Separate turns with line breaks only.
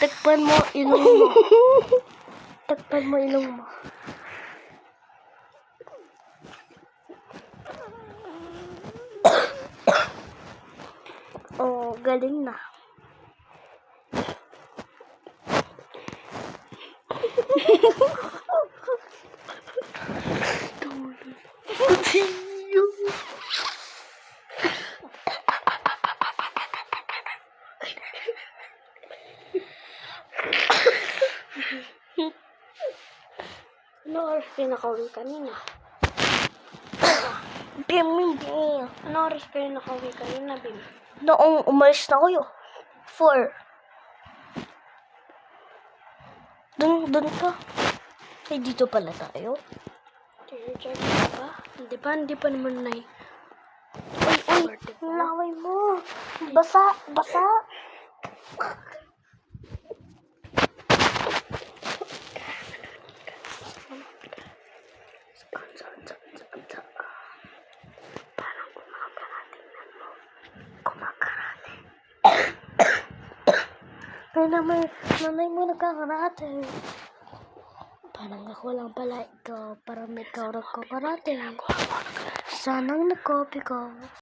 Takpan mo ilong mo. Takpan mo ilong mo. Oh, galing na. Ano oras kayo nakauwi kanina? Bim. Ano oras kayo nakauwi kanina, Bim? Noong umalis na kayo. 4. Dun ka. Ay, dito pala tayo. Diyan ba? Hindi pa naman na eh. Uy, laway mo. Basa. Parang kumakarate. Ay, nanay mo nagkakarate. Parang ako lang pala ikaw. Parang ikaw nagkakarate. Sanang nag-copy ko.